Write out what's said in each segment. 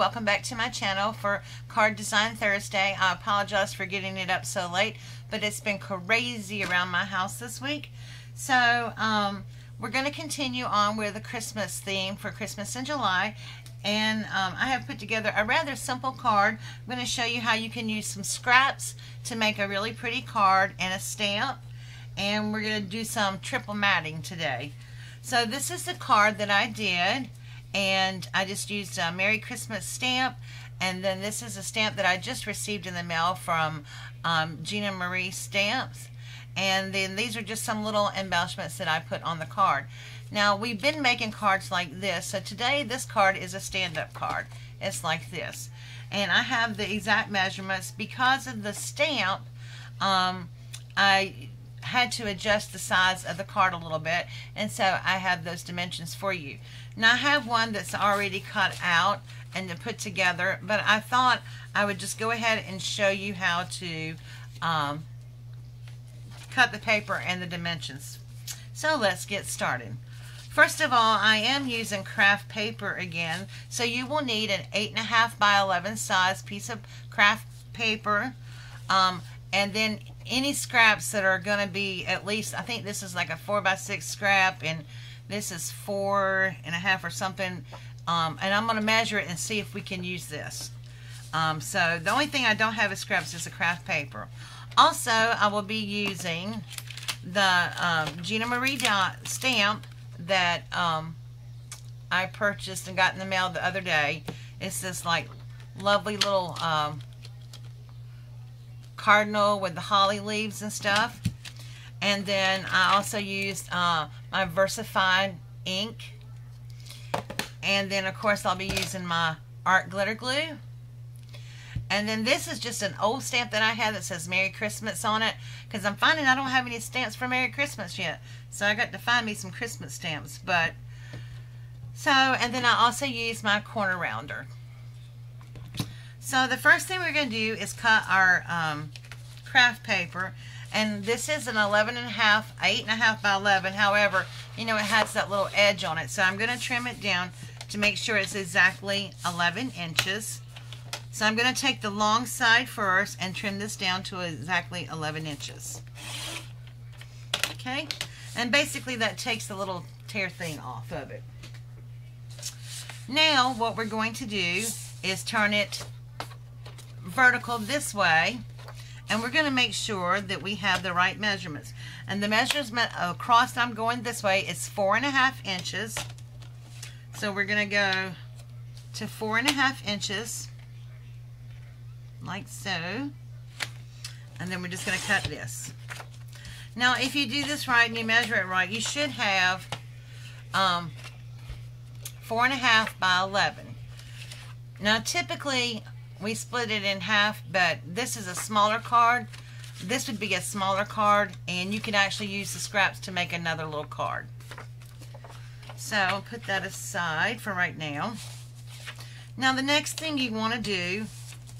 welcome back to my channel for Card Design Thursday. I apologize for getting it up so late, but it's been crazy around my house this week. So we're going to continue on with the Christmas theme for Christmas in July. And I have put together a rather simple card. I'm going to show you how you can use some scraps to make a really pretty card and a stamp. And we're going to do some triple matting today. So this is the card that I did. And I just used a Merry Christmas stamp, and then this is a stamp that I just received in the mail from Gina Marie Stamps, and then these are just some little embellishments that I put on the card. Now we've been making cards like this, so today this card is a stand-up card. It's like this, and I have the exact measurements. Because of the stamp, I had to adjust the size of the card a little bit, and so I have those dimensions for you. Now I have one that's already cut out and to put together, but I thought I would just go ahead and show you how to cut the paper and the dimensions. So let's get started. First of all, I am using craft paper again, so you will need an 8.5 by 11 size piece of craft paper, and then any scraps that are going to be at least, I think this is like a 4 by 6 scrap, and this is 4.5 or something, and I'm going to measure it and see if we can use this. So the only thing I don't have is scraps is the craft paper. Also, I will be using the Gina Marie stamp that I purchased and got in the mail the other day. It's this like lovely little cardinal with the holly leaves and stuff. And then I also used my Versified ink. And then of course I'll be using my art glitter glue. And then this is just an old stamp that I had that says Merry Christmas on it, because I'm finding I don't have any stamps for Merry Christmas yet. So I got to find me some Christmas stamps. And then I also used my corner rounder. So the first thing we're going to do is cut our craft paper, and this is an 8.5 by 11. However, you know, it has that little edge on it, so I'm going to trim it down to make sure it's exactly 11 inches. So I'm going to take the long side first and trim this down to exactly 11 inches. Okay, and basically that takes the little tear thing off of it. Now what we're going to do is turn it vertical this way, and we're going to make sure that we have the right measurements. And the measurement across, I'm going this way, is 4.5 inches. So we're going to go to 4.5 inches, like so. And then we're just going to cut this. Now, if you do this right and you measure it right, you should have 4.5 by 11. Now, typically we split it in half, but this is a smaller card. This would be a smaller card, and you can actually use the scraps to make another little card. So I'll put that aside for right now. Now the next thing you want to do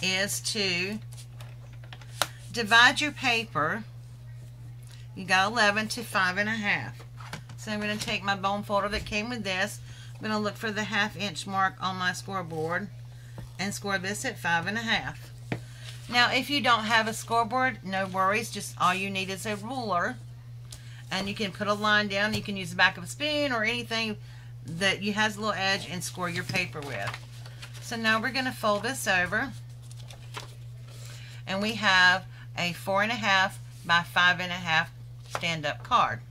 is to divide your paper. You got 11 to 5.5. So I'm going to take my bone folder that came with this. I'm going to look for the 1/2 inch mark on my scoreboard and score this at 5.5. Now if you don't have a scoreboard, no worries, just all you need is a ruler, and you can put a line down. You can use the back of a spoon or anything that has a little edge and score your paper with. So now we're going to fold this over, and we have a 4.5 by 5.5 stand-up card.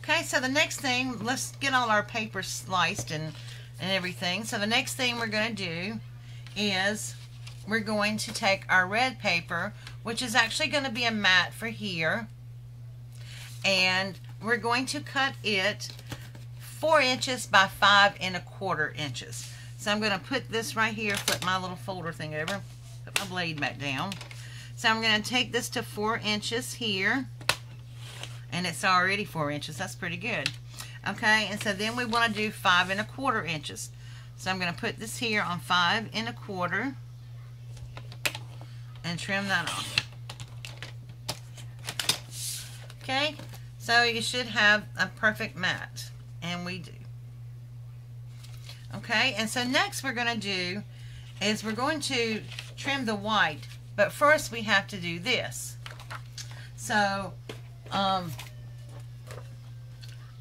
Okay, so the next thing, let's get all our paper sliced and everything. So the next thing we're going to do is we're going to take our red paper, which is actually going to be a mat for here, and we're going to cut it 4 inches by 5.25 inches. So I'm going to put this right here, flip my little folder thing over, put my blade back down. So I'm going to take this to 4 inches here, and it's already 4 inches. That's pretty good. Okay, and so then we want to do 5.25 inches. So I'm going to put this here on 5.25 and trim that off. Okay, so you should have a perfect mat, and we do. Okay, and so next we're going to do is we're going to trim the white, but first we have to do this. So I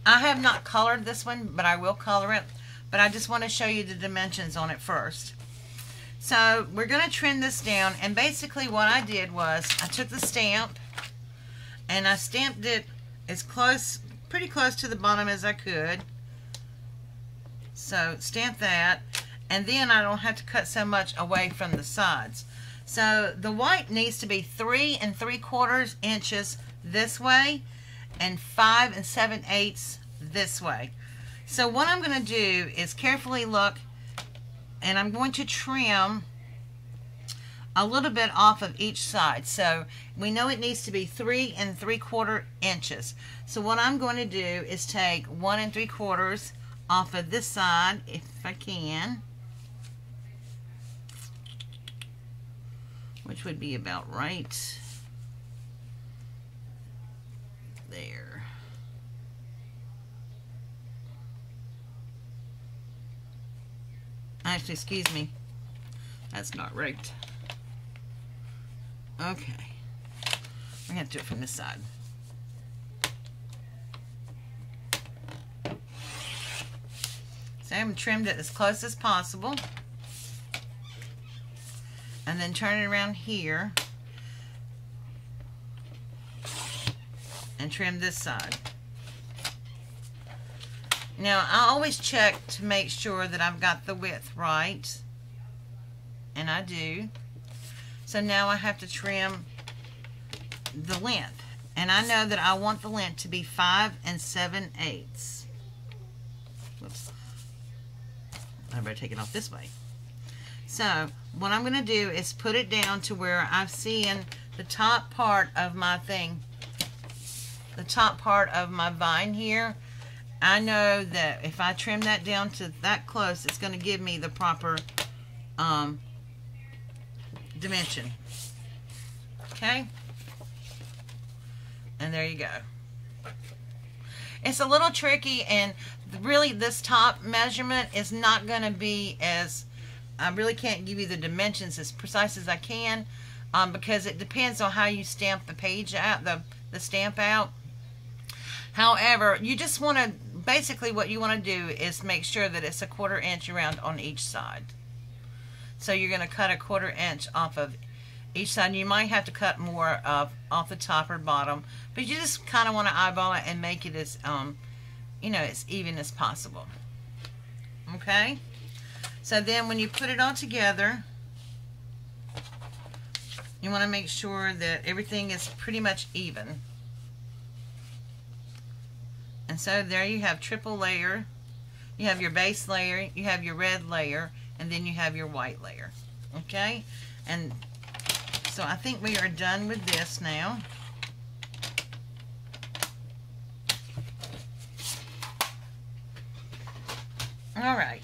have not colored this one, but I will color it, but I just want to show you the dimensions on it first. So we're going to trim this down, and basically what I did was I took the stamp and I stamped it as close, pretty close to the bottom as I could. So stamp that, and then I don't have to cut so much away from the sides. So the white needs to be 3 3/4 inches this way and 5 7/8 this way. So what I'm going to do is carefully look, and I'm going to trim a little bit off of each side. So we know it needs to be 3 3/4 inches. So what I'm going to do is take 1 3/4 off of this side, if I can, which would be about right there. Actually, excuse me, that's not right. Okay, we're going to do it from this side. So I have trimmed it as close as possible, and then turn it around here and trim this side. Now I always check to make sure that I've got the width right, and I do. So now I have to trim the length, and I know that I want the length to be 5 7/8. Whoops. I better take it off this way. So what I'm going to do is put it down to where I'm seeing the top part of my thing, the top part of my vine here. I know that if I trim that down to that close, it's going to give me the proper dimension. Okay? And there you go. It's a little tricky, and really this top measurement is not going to be as, I really can't give you the dimensions as precise as I can, because it depends on how you stamp the page out, the stamp out. However, you just want to, basically what you want to do is make sure that it's a 1/4 inch around on each side. So you're going to cut a 1/4 inch off of each side. You might have to cut more off the top or bottom, but you just kind of want to eyeball it and make it as, you know, as even as possible. Okay? So then when you put it all together, you want to make sure that everything is pretty much even. And so there you have triple layer. You have your base layer, you have your red layer, and then you have your white layer. Okay? And so I think we are done with this now. All right.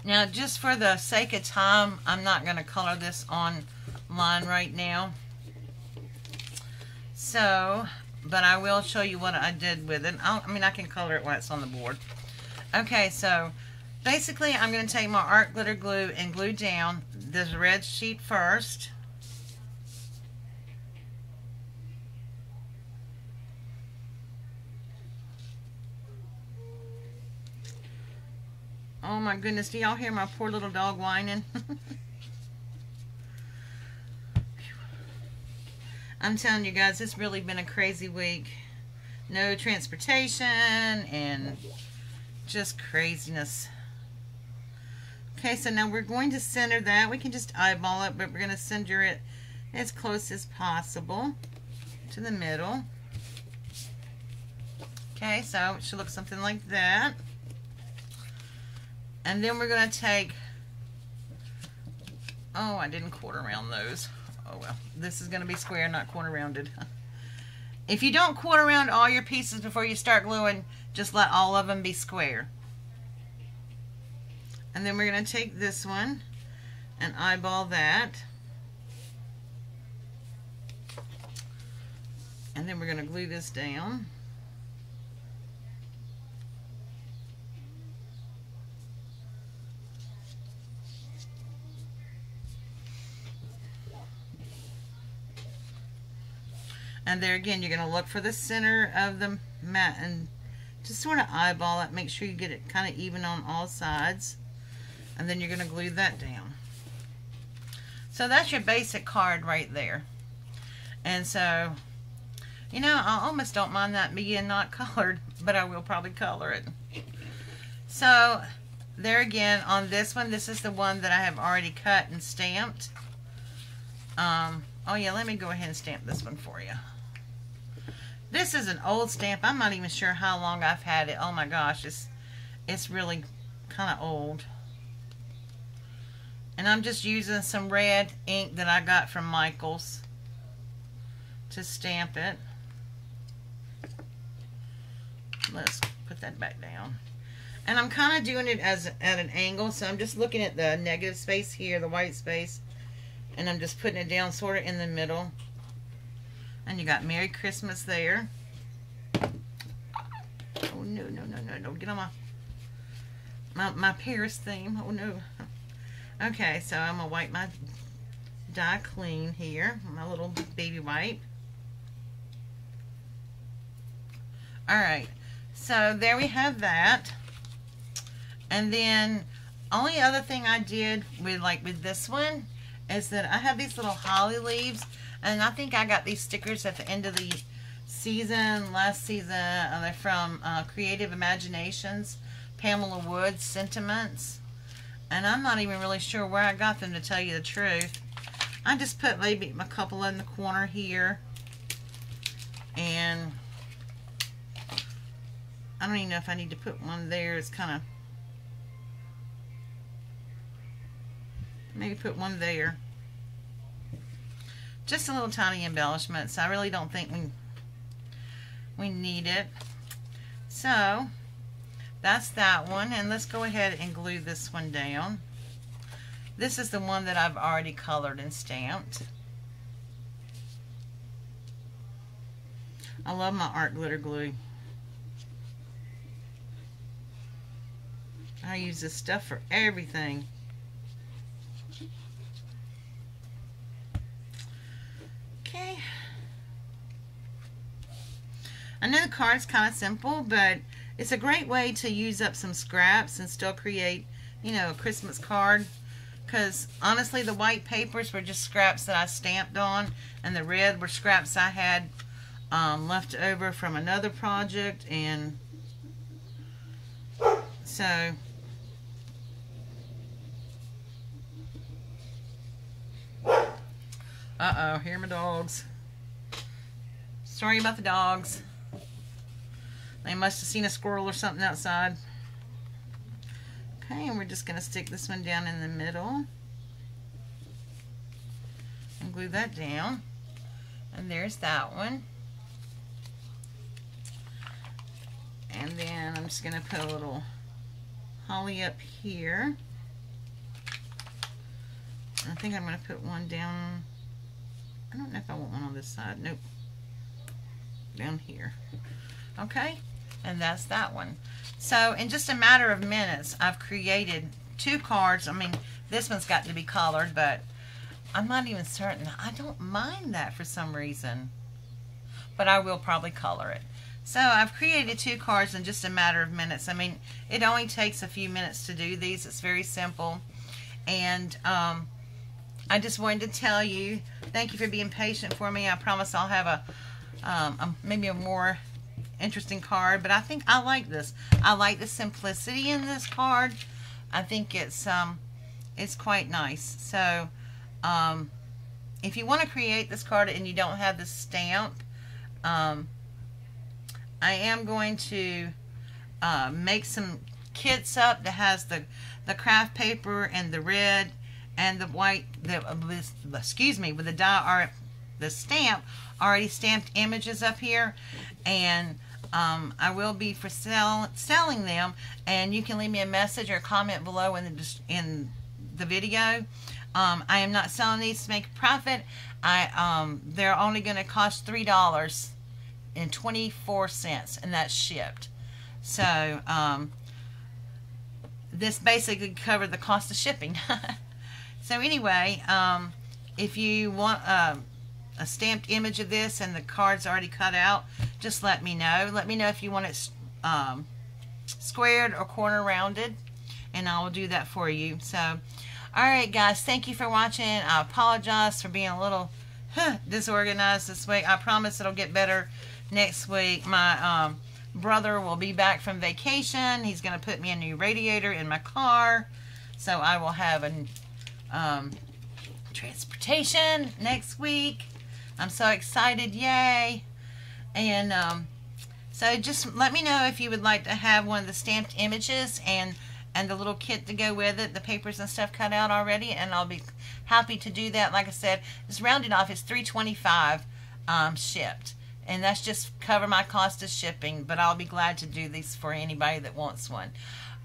Now, just for the sake of time, I'm not going to color this online right now. So, but I will show you what I did with it. I mean, I can color it when it's on the board. Okay, so basically I'm going to take my art glitter glue and glue down this red sheet first. Oh my goodness, do y'all hear my poor little dog whining? I'm telling you guys, it's really been a crazy week. No transportation and just craziness. Okay, so now we're going to center that. We can just eyeball it, but we're going to center it as close as possible to the middle. Okay, so it should look something like that. And then we're going to take, oh, I didn't quarter round those. Oh well, this is going to be square, not quarter rounded. If you don't quarter round all your pieces before you start gluing, just let all of them be square. And then we're going to take this one and eyeball that. And then we're going to glue this down. And there again, you're going to look for the center of the mat and just sort of eyeball it. Make sure you get it kind of even on all sides. And then you're going to glue that down. So that's your basic card right there. And so, you know, I almost don't mind that being not colored, but I will probably color it. So there again, on this one, this is the one that I have already cut and stamped. Oh yeah, let me go ahead and stamp this one for you. This is an old stamp. I'm not even sure how long I've had it. Oh my gosh, it's really kind of old. And I'm just using some red ink that I got from Michaels to stamp it. Let's put that back down. And I'm kind of doing it as at an angle, so I'm just looking at the negative space here, the white space, and I'm just putting it down sort of in the middle. And you got Merry Christmas there. Oh no, no, no, no, no, get on my Paris theme. Oh no. Okay, so I'm gonna wipe my die clean here, my little baby wipe. Alright, so there we have that. And then only other thing I did with this one is that I have these little holly leaves, and I think I got these stickers at the end of the season, last season. They're from Creative Imaginations, Pamela Woods Sentiments. And I'm not even really sure where I got them, to tell you the truth. I just put maybe a couple in the corner here. And I don't even know if I need to put one there. It's kind of... maybe put one there. Just a little tiny embellishment. So I really don't think we need it. So that's that one. And let's go ahead and glue this one down. This is the one that I've already colored and stamped. I love my art glitter glue. I use this stuff for everything. Okay. I know the card's kind of simple, but it's a great way to use up some scraps and still create, you know, a Christmas card. Because honestly, the white papers were just scraps that I stamped on, and the red were scraps I had left over from another project. And so uh-oh, here are my dogs. Sorry about the dogs. They must have seen a squirrel or something outside. Okay, and we're just going to stick this one down in the middle and glue that down. And there's that one. And then I'm just going to put a little holly up here. I think I'm going to put one down. I don't know if I want one on this side. Nope. Down here. Okay, and that's that one. So in just a matter of minutes, I've created 2 cards. I mean, this one's got to be colored, but I'm not even certain. I don't mind that for some reason, but I will probably color it. So I've created 2 cards in just a matter of minutes. I mean, it only takes a few minutes to do these. It's very simple. And I just wanted to tell you, thank you for being patient for me. I promise I'll have maybe a more interesting card, but I think I like this. I like the simplicity in this card. I think it's quite nice. So if you want to create this card and you don't have the stamp, I am going to make some kits up that has the craft paper and the red and the white, excuse me, with the die, the stamp, already stamped images up here. And I will be for selling them, and you can leave me a message or a comment below in the video. I am not selling these to make a profit. They're only going to cost $3.24, and that's shipped. So this basically covered the cost of shipping. So anyway, if you want a stamped image of this and the card's already cut out, just let me know. Let me know if you want it squared or corner rounded, and I will do that for you. So, alright guys, thank you for watching. I apologize for being a little disorganized this week. I promise it'll get better next week. My brother will be back from vacation. He's going to put me a new radiator in my car, so I will have a transportation next week. I'm so excited, yay. And so just let me know if you would like to have one of the stamped images and the little kit to go with it, the papers and stuff cut out already, and I'll be happy to do that. Like I said, it's rounded off. It's $3.25 shipped, and that's just cover my cost of shipping, but I'll be glad to do these for anybody that wants one.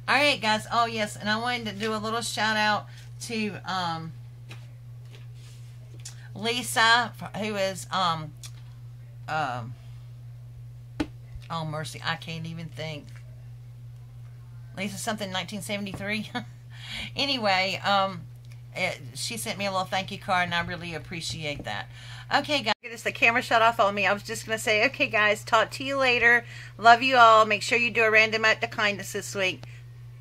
Alright guys, oh yes, and I wanted to do a little shout out to Lisa, who is oh mercy, I can't even think. Lisa something 1973. Anyway, she sent me a little thank you card, and I really appreciate that. Okay guys, it's the camera shut off on me. I was just gonna say, okay guys, talk to you later. Love you all. Make sure you do a random act of kindness this week.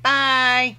Bye.